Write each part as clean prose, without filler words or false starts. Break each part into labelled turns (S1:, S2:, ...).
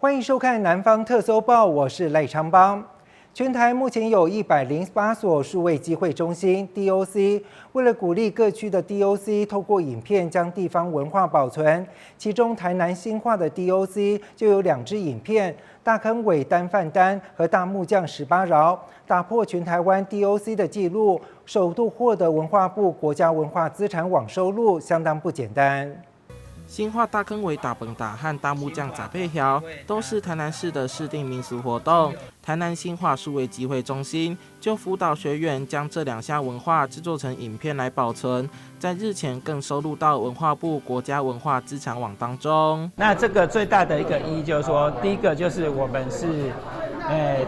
S1: 欢迎收看《南方特搜报》，我是赖昌邦。全台目前有108所数位机会中心 （DOC）。为了鼓励各区的 DOC 透过影片将地方文化保存，其中台南新化的 DOC 就有2支影片：大坑尾单饭单和大木匠18饶，打破全台湾 DOC 的纪录，首度获得文化部国家文化资产网收录，相当不简单。
S2: 新化大坑尾打崩打和大木匠杂配条都是台南市的市定民俗活动。台南新化数位机会中心就辅导学员将这2项文化制作成影片来保存，在日前更收录到文化部国家文化资产网当中。
S3: 那这个最大的一个意义就是说，第一个就是我们是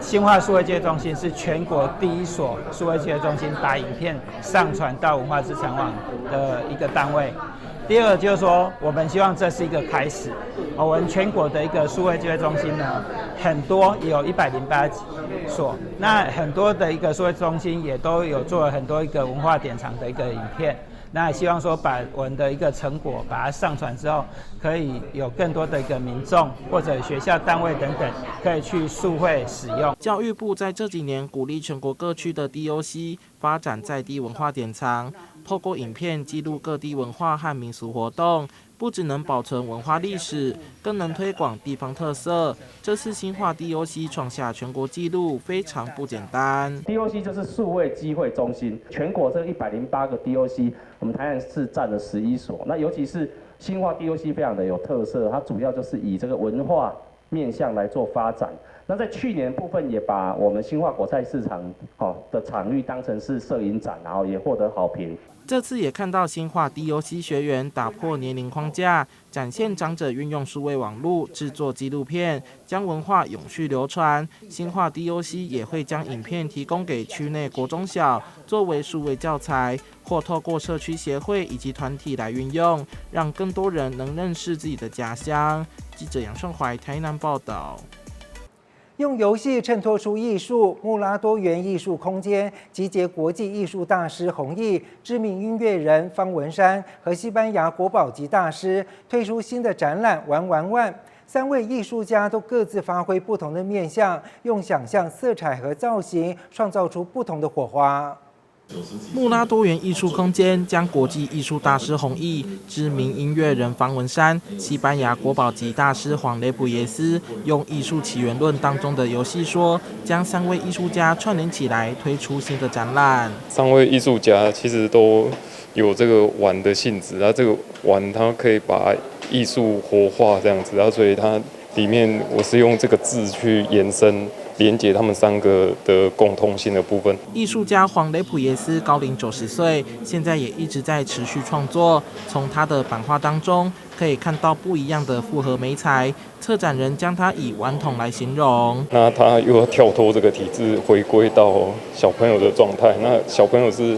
S3: 新化数位机会中心是全国第1所数位机会中心把影片上传到文化资产网的一个单位。第二就是说，我们希望这是一个开始。我们全国的一个数位机会中心呢，很多也有108所，那很多的一个数位中心也都有做了很多一个文化典藏的一个影片。那希望说把我们的一个成果把它上传之后，可以有更多的一个民众或者学校单位等等，可以去数位使用。
S2: 教育部在这几年鼓励全国各区的 DOC 发展在地文化典藏，透过影片记录各地文化和民俗活动，不只能保存文化历史，更能推广地方特色。这次新化 DOC 创下全国纪录，非常不简单。
S4: DOC 就是数位机会中心，全国这108个 DOC， 我们台南市占了11所。那尤其是新化 DOC 非常的有特色，它主要就是以这个文化面向来做发展。那在去年部分也把我们新化果菜市场的场域当成是摄影展，然后也获得好评。
S2: 这次也看到新化 DOC 学员打破年龄框架，展现长者运用数位网络制作纪录片，将文化永续流传。新化 DOC 也会将影片提供给区内国中小，作为数位教材，或透过社区协会以及团体来运用，让更多人能认识自己的家乡。记者杨顺怀台南报道。
S1: 用游戏衬托出艺术，穆拉多元艺术空间集结国际艺术大师弘毅、知名音乐人方文山和西班牙国宝级大师，推出新的展览《玩玩玩》。3位艺术家都各自发挥不同的面向，用想象、色彩和造型创造出不同的火花。
S2: 穆拉多元艺术空间将国际艺术大师弘毅、知名音乐人方文山、西班牙国宝级大师黄雷普耶斯用《艺术起源论》当中的游戏说，将3位艺术家串联起来，推出新的展览。
S5: 3位艺术家其实都有这个玩的性质，然后这个玩它可以把艺术活化这样子，然后所以它里面我是用这个字去延伸，连接他们3个的共通性的部分。
S2: 艺术家黄雷普耶斯高龄90岁，现在也一直在持续创作。从他的版画当中可以看到不一样的复合媒材，策展人将它以顽童来形容。
S5: 那他又要跳脱这个体制，回归到小朋友的状态。那小朋友是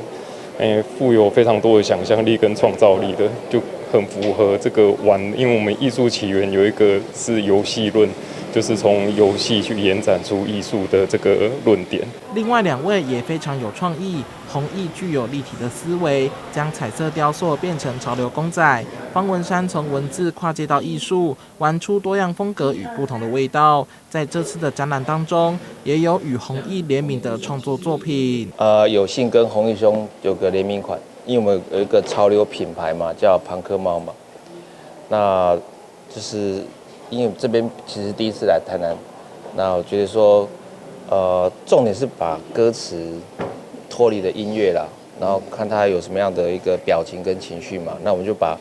S5: 富有非常多的想象力跟创造力的，就很符合这个玩。因为我们艺术起源有一个是游戏论，就是从游戏去延展出艺术的这个论点。
S2: 另外2位也非常有创意，弘毅具有立体的思维，将彩色雕塑变成潮流公仔。方文山从文字跨界到艺术，玩出多样风格与不同的味道。在这次的展览当中，也有与弘毅联名的创作作品。
S6: 有幸跟弘毅兄有个联名款，因为我们有一个潮流品牌嘛，叫庞克猫嘛。那就是因为这边其实第一次来台南，那我觉得说，重点是把歌词脱离了音乐啦，然后看它有什么样的一个表情跟情绪嘛。那我们就把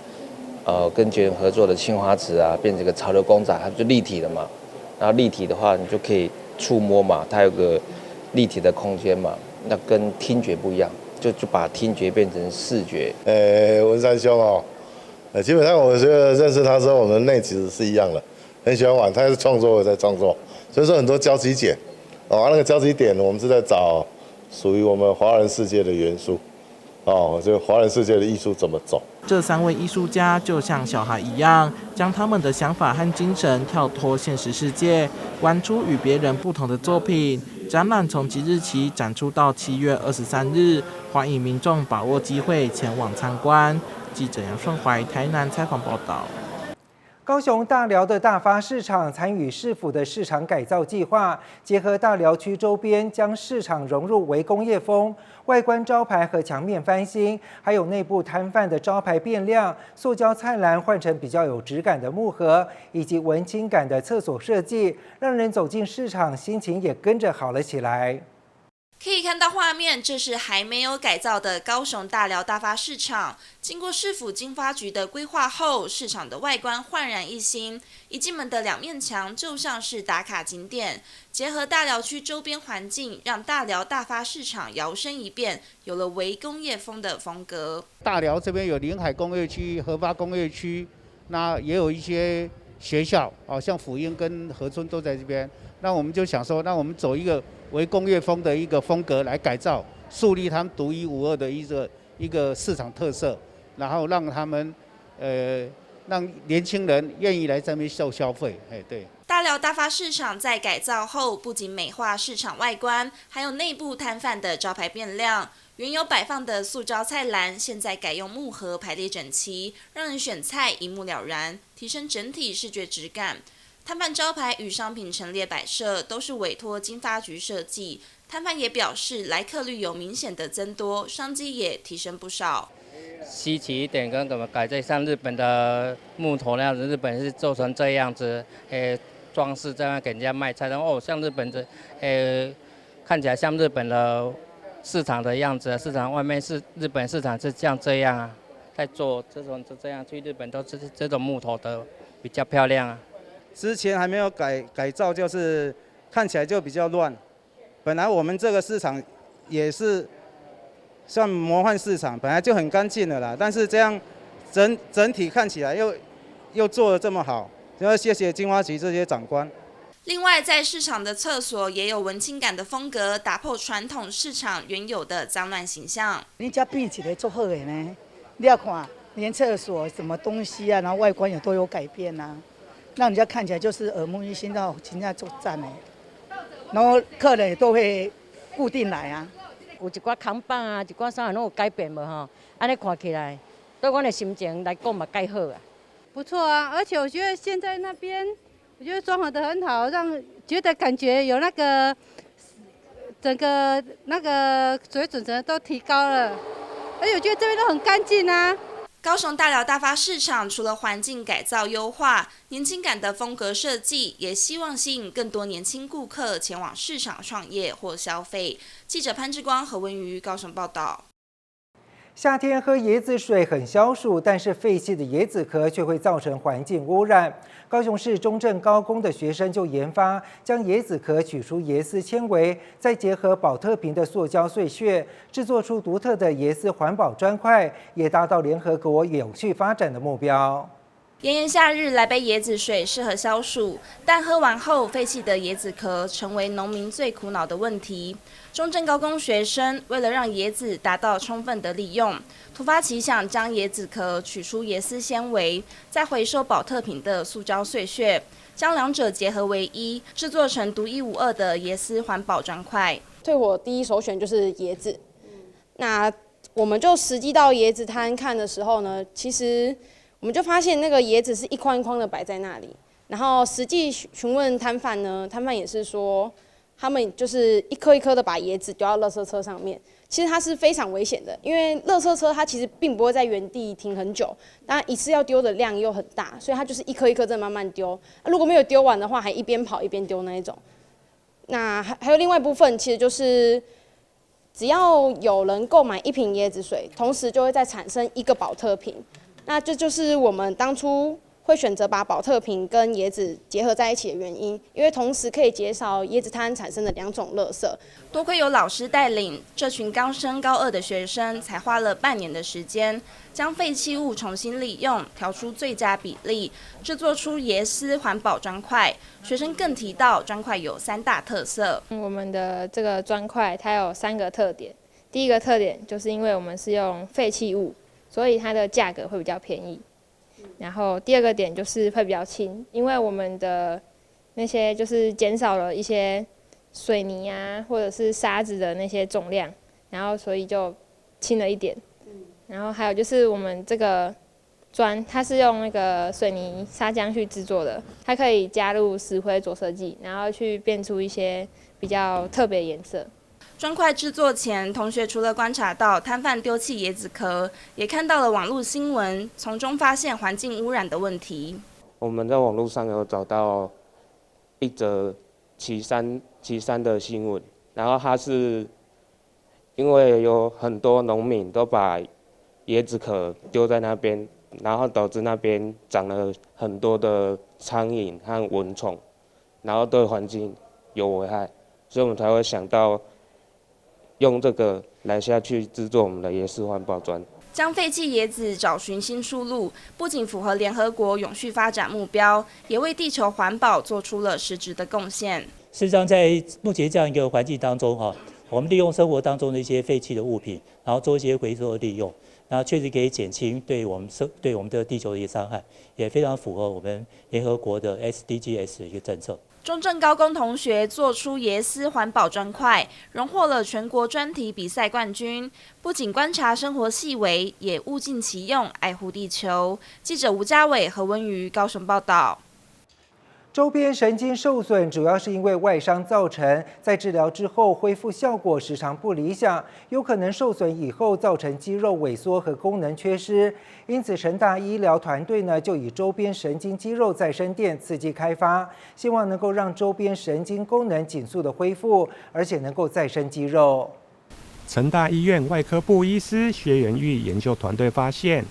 S6: 跟别人合作的青花瓷啊，变成一个潮流公仔，它就立体了嘛。然后立体的话，你就可以触摸嘛，它有个立体的空间嘛。那跟听觉不一样，就把听觉变成视觉。
S7: 文山兄哦，基本上我觉得认识他之后，我们的内其实是一样的。很喜欢玩，他是创作，我在创作，所以说很多交集点，那个交集点我们是在找属于我们华人世界的元素，就华人世界的艺术怎么走。
S2: 这3位艺术家就像小孩一样，将他们的想法和精神跳脱现实世界，玩出与别人不同的作品。展览从即日起展出到7月23日，欢迎民众把握机会前往参观。记者杨顺怀台南采访报道。
S1: 高雄大寮的大发市场参与市府的市场改造计划，结合大寮区周边，将市场融入微工业风，外观招牌和墙面翻新，还有内部摊贩的招牌变亮，塑胶菜篮换成比较有质感的木盒，以及文青感的厕所设计，让人走进市场心情也跟着好了起来。
S8: 可以看到画面，这是还没有改造的高雄大寮大发市场。经过市府经发局的规划后，市场的外观焕然一新。一进门的两面墙就像是打卡景点，结合大寮区周边环境，让大寮大发市场摇身一变，有了微工业风的风格。
S9: 大寮这边有临海工业区、合发工业区，那也有一些学校，像辅英跟和春都在这边。那我们就想说，那我们走一个微工业风的一个风格来改造，树立他们独一无二的一个市场特色，然后让他们让年轻人愿意来这边消费。对。
S8: 大寮大发市场在改造后，不仅美化市场外观，还有内部摊贩的招牌变亮。原有摆放的塑胶菜篮，现在改用木盒排列整齐，让人选菜一目了然，提升整体视觉质感。摊贩招牌与商品陈列摆设都是委托经发局设计，摊贩也表示来客率有明显的增多，商机也提升不少。
S10: 稀奇一点，跟怎么改造像日本的木头那样子，日本是做成这样子，装饰这样给人家卖菜，然后像日本的，看起来像日本的市场的样子，市场外面是日本市场是像这样啊，在做这样，去日本都是这种木头的比较漂亮啊。
S11: 之前还没有改造，就是看起来就比较乱。本来我们这个市场也是算魔幻市场，本来就很干净的啦，但是这样整体看起来又做得这么好，要谢谢经发局这些长官。
S8: 另外，在市场的厕所也有文青感的风格，打破传统市场原有的脏乱形象。
S12: 你家变起来做好的呢？你要看，连厕所什么东西啊，然后外观也都有改变啊。让人家看起来就是耳目一新，到真正做赞的，然后客人也都会固定来啊。
S13: 有一寡扛棒啊，一寡啥拢有改变无吼？安尼看起来，对我的心情来讲嘛，改好啊。
S14: 不错啊，而且我觉得现在那边，我觉得装潢得很好，让觉得感觉有那个整个那个水准都提高了，而且我觉得这边都很干净啊。
S8: 高雄大寮大发市场除了环境改造优化、年轻感的风格设计，也希望吸引更多年轻顾客前往市场创业或消费。记者潘志光、何文瑜高雄报道。
S1: 夏天喝椰子水很消暑，但是废弃的椰子壳却会造成环境污染。高雄市中正高工的学生就研发将椰子壳取出椰丝纤维，再结合保特瓶的塑胶碎屑，制作出独特的椰丝环保砖块，也达到联合国永续发展的目标。
S8: 炎炎夏日来杯椰子水适合消暑，但喝完后废弃的椰子壳成为农民最苦恼的问题。中正高工学生为了让椰子达到充分的利用，突发奇想将椰子壳取出椰丝纤维，再回收保特瓶的塑胶碎屑，将两者结合为一，制作成独一无二的椰丝环保砖块。
S15: 对我第一首选就是椰子。那我们就实际到椰子摊看的时候呢，其实我们就发现那个椰子是一筐一筐的摆在那里，然后实际询问摊贩呢，摊贩也是说，他们就是一颗一颗的把椰子丢到垃圾车上面。其实它是非常危险的，因为垃圾车它其实并不会在原地停很久，当然一次要丢的量又很大，所以它就是一颗一颗的慢慢丢。如果没有丢完的话，还一边跑一边丢那一种。那还有另外一部分，其实就是只要有人购买一瓶椰子水，同时就会再产生一个保特瓶。那这就是我们当初会选择把保特瓶跟椰子结合在一起的原因，因为同时可以减少椰子摊产生的两种垃圾。
S8: 多亏有老师带领，这群刚升高2的学生才花了半年的时间，将废弃物重新利用，调出最佳比例，制作出椰丝环保砖块。学生更提到，砖块有3大特色。
S16: 我们的这个砖块它有3个特点，第一个特点就是因为我们是用废弃物，所以它的价格会比较便宜。然后第二个点就是会比较轻，因为我们的那些就是减少了一些水泥啊或者是沙子的那些重量，然后所以就轻了一点。然后还有就是我们这个砖，它是用那个水泥砂浆去制作的，它可以加入石灰着色剂，然后去变出一些比较特别的颜色。
S8: 砖块制作前，同学除了观察到摊贩丢弃椰子壳，也看到了网络新闻，从中发现环境污染的问题。
S17: 我们在网络上有找到一则旗山的新闻，然后它是因为有很多农民都把椰子壳丢在那边，然后导致那边长了很多的苍蝇和蚊虫，然后对环境有危害，所以我们才会想到用这个来下去制作我们的椰式环保砖。
S8: 将废弃椰子找寻新出路，不仅符合联合国永续发展目标，也为地球环保做出了实质的贡献。
S18: 事实上，在目前这样一个环境当中，我们利用生活当中的一些废弃的物品，然后做一些回收的利用，然后确实可以减轻对我们的地球的一些伤害，也非常符合我们联合国的 SDGs 的一个政策。
S8: 中正高工同学做出椰丝环保砖块，荣获了全国专题比赛冠军。不仅观察生活细微，也物尽其用，爱护地球。记者吴家伟、何文瑜高雄报道。
S1: 周边神经受损主要是因为外伤造成，在治疗之后恢复效果时常不理想，有可能受损以后造成肌肉萎缩和功能缺失。因此，成大医疗团队就以周边神经肌肉再生电刺激开发，希望能够让周边神经功能紧速的恢复，而且能够再生肌肉。
S19: 成大医院外科部医师薛元玉研究团队发现，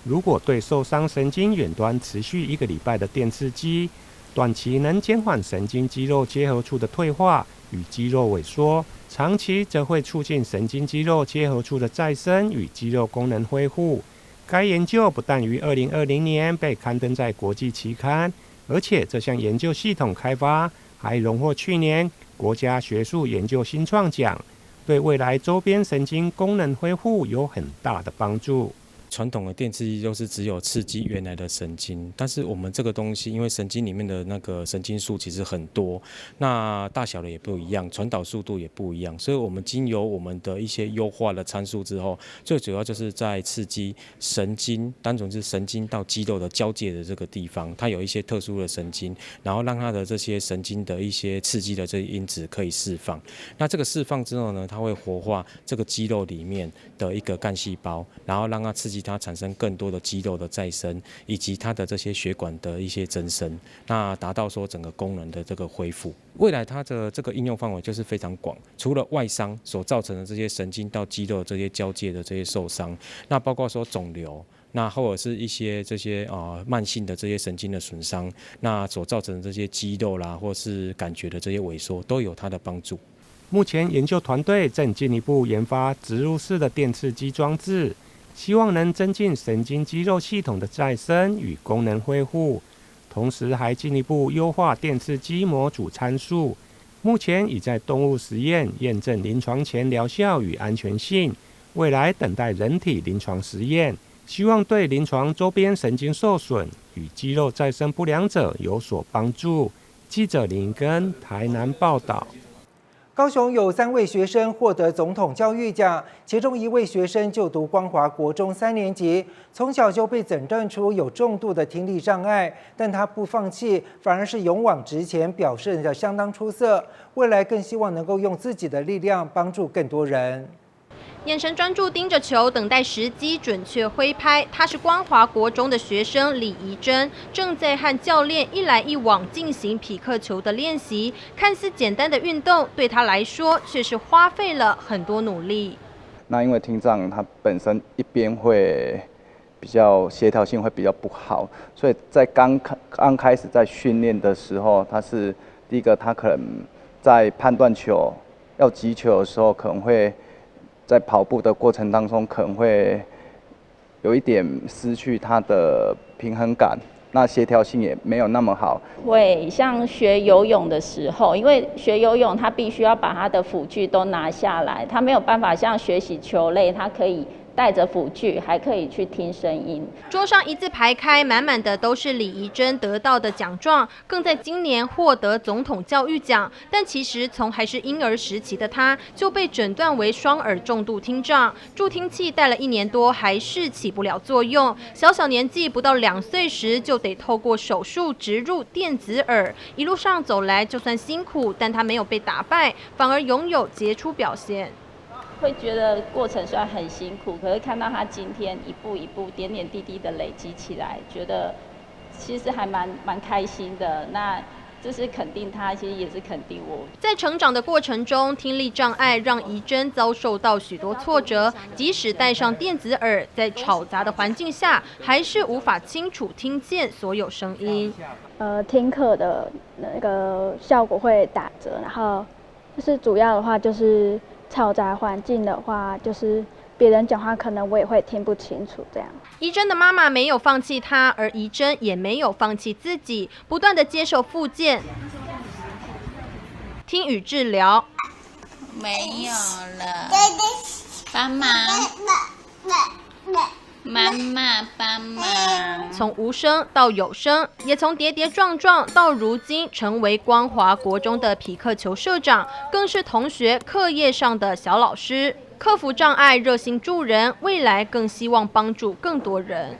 S19: 如果对受伤神经远端持续1个礼拜的电刺激，短期能减缓神经肌肉结合处的退化与肌肉萎缩，长期则会促进神经肌肉结合处的再生与肌肉功能恢复。该研究不但于2020年被刊登在国际期刊，而且这项研究系统开发还荣获去年国家学术研究新创奖，对未来周边神经功能恢复有很大的帮助。
S20: 传统的电刺激就是只有刺激原来的神经，但是我们这个东西，因为神经里面的那个神经素其实很多，那大小的也不一样，传导速度也不一样，所以我们经由我们的一些优化的参数之后，最主要就是在刺激神经，单纯是神经到肌肉的交界的这个地方，它有一些特殊的神经，然后让它的这些神经的一些刺激的这些因子可以释放。那这个释放之后呢，它会活化这个肌肉里面的一个干细胞，然后让它刺激它产生更多的肌肉的再生，以及它的这些血管的一些增生，那达到说整个功能的这个恢复。未来它的这个应用范围就是非常广，除了外伤所造成的这些神经到肌肉这些交界的这些受伤，那包括说肿瘤，那或者是一些这些慢性的这些神经的损伤，那所造成的这些肌肉啦，或是感觉的这些萎缩，都有它的帮助。
S19: 目前研究团队正进一步研发植入式的电刺激装置，希望能增进神经肌肉系统的再生与功能恢复，同时还进一步优化电刺激模组参数。目前已在动物实验验证临床前疗效与安全性，未来等待人体临床实验，希望对临床周边神经受损与肌肉再生不良者有所帮助。记者林根台南报道。
S1: 高雄有3位学生获得总统教育奖，其中1位学生就读光华国中3年级，从小就被诊断出有重度的听力障碍，但他不放弃，反而是勇往直前，表现得相当出色。未来更希望能够用自己的力量帮助更多人。
S21: 眼神专注盯着球，等待时机，准确挥拍。他是光华国中的学生李怡珍，正在和教练一来一往进行匹克球的练习。看似简单的运动，对他来说却是花费了很多努力。
S22: 那因为听障，他本身一边会比较协调性会比较不好，所以在刚开始在训练的时候，他是第一个，他可能在判断球要击球的时候，可能会在跑步的过程当中可能会有一点失去他的平衡感，那协调性也没有那么好。
S23: 会像学游泳的时候，因为学游泳他必须要把他的辅具都拿下来，他没有办法像学习球类，他可以带着辅具，还可以去听声音。
S21: 桌上一字排开，满满的都是李怡珍得到的奖状，更在今年获得总统教育奖。但其实从还是婴儿时期的她就被诊断为双耳重度听障，助听器戴了1年多还是起不了作用。小年纪不到2岁时就得透过手术植入电子耳，一路上走来就算辛苦，但她没有被打败，反而拥有杰出表现。
S23: 会觉得过程虽然很辛苦，可是看到他今天一步一步、点点滴滴的累积起来，觉得其实还蛮开心的。那这是肯定他，其实也是肯定我。
S21: 在成长的过程中，听力障碍让怡珍遭受到许多挫折，即使戴上电子耳，在吵杂的环境下，还是无法清楚听见所有声音。
S3: 听课的那个效果会打折，然后就是主要的话就是嘈杂环境的话，就是别人讲话可能我也会听不清楚这样。
S21: 怡珍的妈妈没有放弃她，而怡珍也没有放弃自己，不断的接受复健、听语治疗。
S4: 没有了，帮忙。妈妈帮忙。
S21: 从无声到有声，也从跌跌撞撞到如今成为光华国中的匹克球社长，更是同学课业上的小老师。克服障碍，热心助人，未来更希望帮助更多人。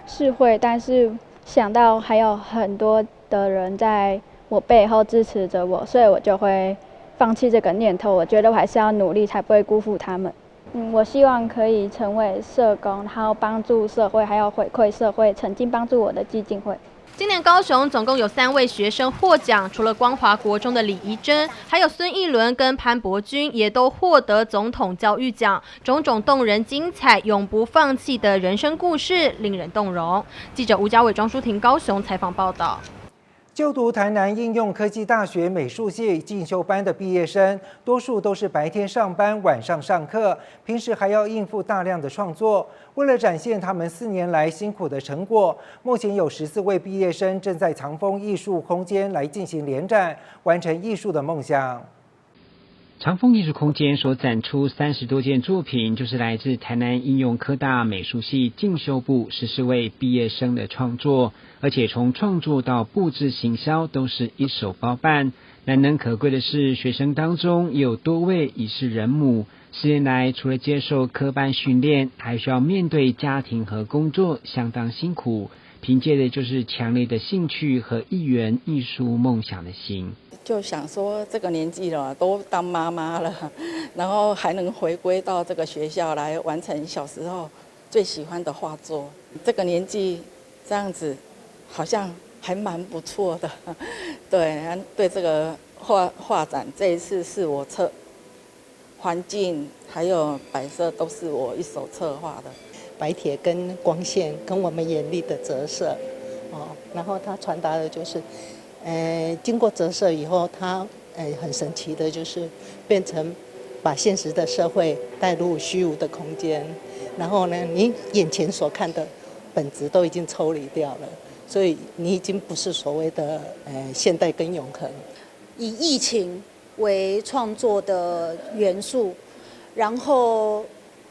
S3: 是会，但是想到还有很多的人在我背后支持着我，所以我就会放弃这个念头。我觉得我还是要努力，才不会辜负他们。我希望可以成为社工，然后帮助社会，还有回馈社会曾经帮助我的基金会。
S21: 今年高雄总共有3位学生获奖，除了光华国中的李怡珍，还有孙艺伦跟潘博君也都获得总统教育奖。种种动人、精彩、永不放弃的人生故事，令人动容。记者吴家伟、庄淑婷高雄采访报道。
S1: 就读台南应用科技大学美术系进修班的毕业生，多数都是白天上班，晚上上课，平时还要应付大量的创作。为了展现他们4年来辛苦的成果，目前有14位毕业生正在长丰艺术空间来进行联展，完成艺术的梦想。
S5: 长丰艺术空间所展出30多件作品，就是来自台南应用科大美术系进修部14位毕业生的创作，而且从创作到布置行销都是一手包办。难能可贵的是，学生当中也有多位已是人母，4年来除了接受科班训练，还需要面对家庭和工作，相当辛苦。凭借的就是强烈的兴趣和一圆艺术梦想的心。
S24: 就想说这个年纪了，都当妈妈了，然后还能回归到这个学校来完成小时候最喜欢的画作。这个年纪这样子，好像还蛮不错的。对这个画展，这一次是我环境还有摆设都是我一手策划的。
S25: 白铁跟光线跟我们眼力的折射，然后它传达的就是。经过折射以后，它很神奇的，就是变成把现实的社会带入虚无的空间，然后呢，你眼前所看的本质都已经抽离掉了，所以你已经不是所谓的现代跟永恒。
S26: 以疫情为创作的元素，然后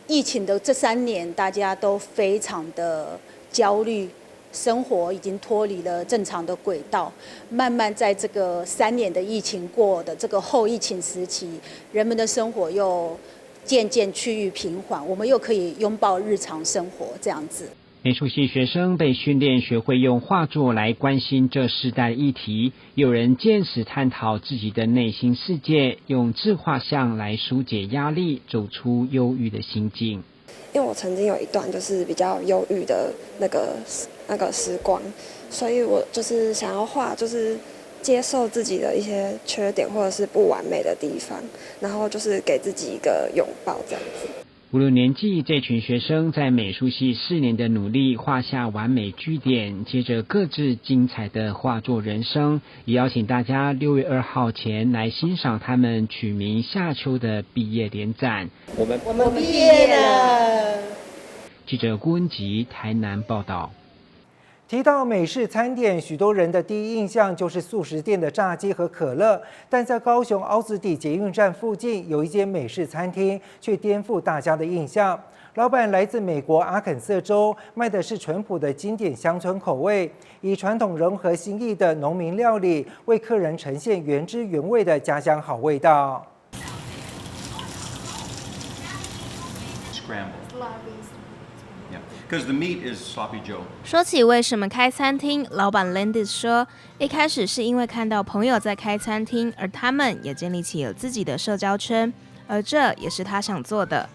S26: 疫情的这3年，大家都非常的焦虑。生活已经脱离了正常的轨道，慢慢在这个3年的疫情过的这个后疫情时期，人们的生活又渐渐趋于平缓，我们又可以拥抱日常生活这样子。
S5: 美术系学生被训练学会用画作来关心这世代议题，有人见识探讨自己的内心世界，用自画像来疏解压力，走出忧郁的心境。
S27: 因为我曾经有一段就是比较忧郁的那个时光，所以我就是想要画，就是接受自己的一些缺点或者是不完美的地方，然后就是给自己一个拥抱这样子。
S5: 无论年纪，这群学生在美术系4年的努力，画下完美句点，接着各自精彩的画作人生。也邀请大家6月2号前来欣赏他们取名夏秋的毕业联展。我们
S26: 毕业了。
S5: 记者郭文吉台南报道。
S1: 提到美式餐点，许多人的第一印象就是素食店的炸鸡和可乐，但在高雄凹子底捷运站附近有一间美式餐厅，却颠覆大家的印象。老板来自美国阿肯色州，卖的是淳朴的经典乡村口味，以传统融合新意的农民料理，为客人呈现原汁原味的家乡好味道。
S21: 说起为什么开餐厅，老板 Landis 说，一开始是因为看到朋友在开餐厅，而他们也建立起了自己的社交圈，而这也是他想做的。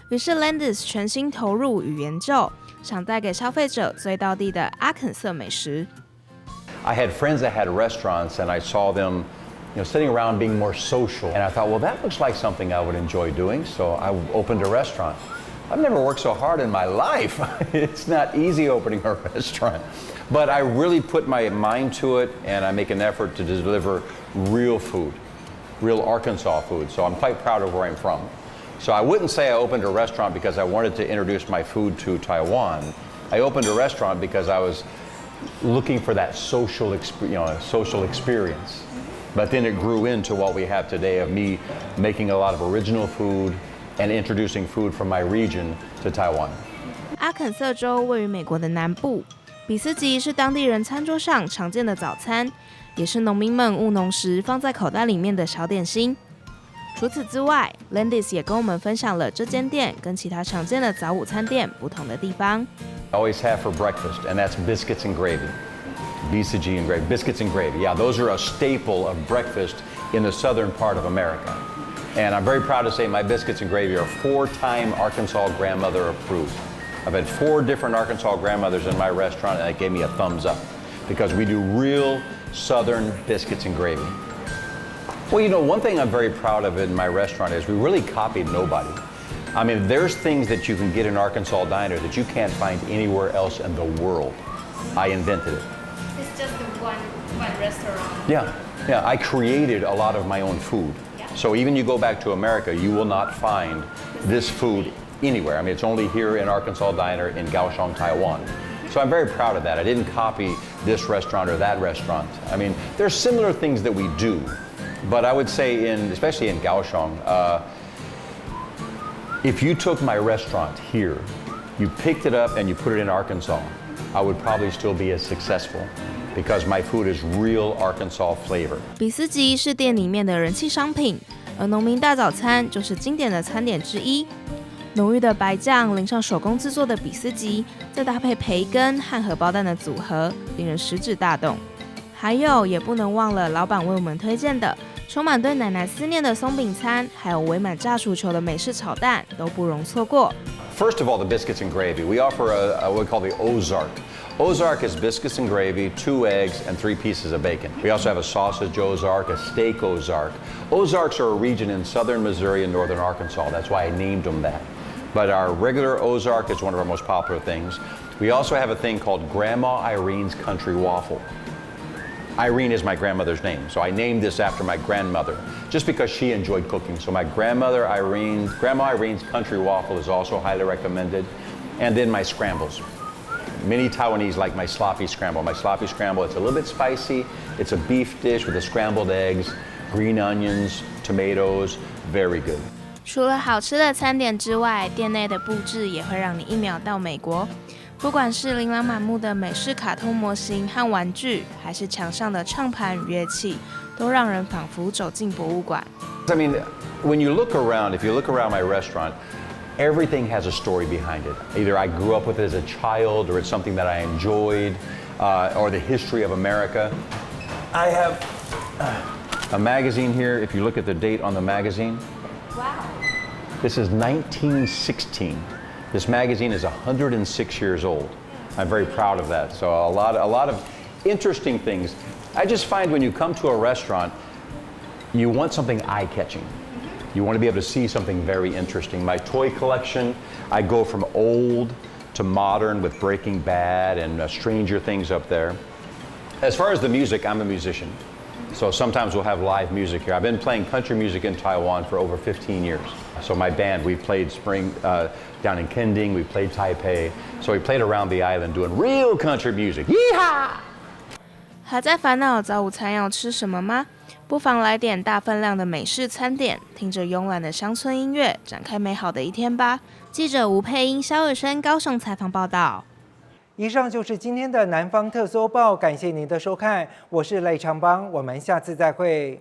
S21: 于是 Landis 全心投入与研究，想带给消费者最道地的阿肯色美食。
S2: I had friends that had restaurants, and I saw them, sitting around being more social. And I thought, well, that looks like something I would enjoy doing. So I opened a restaurant. I've never worked so hard in my life. It's not easy opening a restaurant. But I really put my mind to it, and I make an effort to deliver real food, real Arkansas food. So I'm quite proud of where I'm from. So I wouldn't say I opened a restaurant because I wanted to introduce my food to Taiwan. I opened a restaurant because I was looking for that social experience. But then it grew into what we have today of me making a lot of original food and introducing food from my region to Taiwan.
S21: 阿肯色州位于美国的南部，比斯吉是当地人餐桌上常见的早餐，也是农民们务农时放在口袋里面的小点心。除此之外 ，Landis 也跟我们分享了这间店跟其他常见的早午餐店不同的地方。
S2: I always have for breakfast, and that's biscuits and gravy. BCG and gravy, biscuits and gravy. Yeah, those are a staple of breakfast in the southern part of America. And I'm very proud to say my biscuits and gravy are 4-time Arkansas grandmother approved. I've had 4 different Arkansas grandmothers in my restaurant, and they gave me a thumbs up because we do real southern biscuits and gravy. Well, one thing I'm very proud of in my restaurant is we really copied nobody. I mean, there's things that you can get in Arkansas Diner that you can't find anywhere else in the world. I invented it.
S21: It's just one restaurant.
S2: Yeah, I created a lot of my own food. So even you go back to America, you will not find this food anywhere. I mean, it's only here in Arkansas Diner in Kaohsiung, Taiwan. So I'm very proud of that. I didn't copy this restaurant or that restaurant. I mean, there's similar things that we do, but I would say especially in Kaohsiung, if you took my restaurant here, you picked it up and you put it in Arkansas, I would probably still be as successful. Because my food is real Arkansas flavor.
S21: 比斯吉是店里面的人气商品，而农民大早餐就是经典的餐点之一。浓郁的白酱淋上手工制作的比斯吉，再搭配培根和荷包蛋的组合，令人食指大动。还有，也不能忘了老板为我们推荐的，充满对奶奶思念的松饼餐，还有围满炸薯球的美式炒蛋，都不容错过。
S2: First of all, the biscuits and gravy. We offer what we call the Ozark. Ozark is biscuits and gravy, 2 eggs, and 3 pieces of bacon. We also have a sausage Ozark, a steak Ozark. Ozarks are a region in southern Missouri and northern Arkansas. That's why I named them that. But our regular Ozark is one of our most popular things. We also have a thing called Grandma Irene's Country Waffle. Irene is my grandmother's name, so I named this after my grandmother, just because she enjoyed cooking. So my Grandma Irene's Country Waffle is also highly recommended. And then my scrambles. Many Taiwanese like my sloppy scramble. My sloppy scramble, it's a little bit spicy. It's a beef dish with the scrambled eggs, green onions, tomatoes, very good.
S21: 除了好吃的餐点之外，店内的布置也会让你一秒到美国。不管是琳琅满目的美式卡通模型和玩具，还是墙上的唱盘与乐器，都让人仿佛走进博物馆。
S2: I mean, when you look around, if you look around my restaurant, everything has a story behind it. Either I grew up with it as a child, or it's something that I enjoyed, or the history of America. I have a magazine here. If you look at the date on the magazine, wow. This is 1916. This magazine is 106 years old. I'm very proud of that. So a lot of interesting things. I just find when you come to a restaurant, you want something eye-catching. You want to be able to see something very interesting. My toy collection, I go from old to modern with Breaking Bad and Stranger Things up there. As far as the music, I'm a musician. So sometimes we'll have live music here. I've been playing country music in Taiwan for over 15 years. So my band, we've played down in Kending, we played Taipei. So we played around the island doing real country music. Yeehaw!
S6: 还在烦恼早午餐要吃什么吗？不妨来点大分量的美式餐点，听着慵懒的乡村音乐，展开美好的一天吧。
S21: 记者吴佩英、萧尔生高雄采访报道。
S1: 以上就是今天的南方特搜报，感谢您的收看，我是赖长邦，我们下次再会。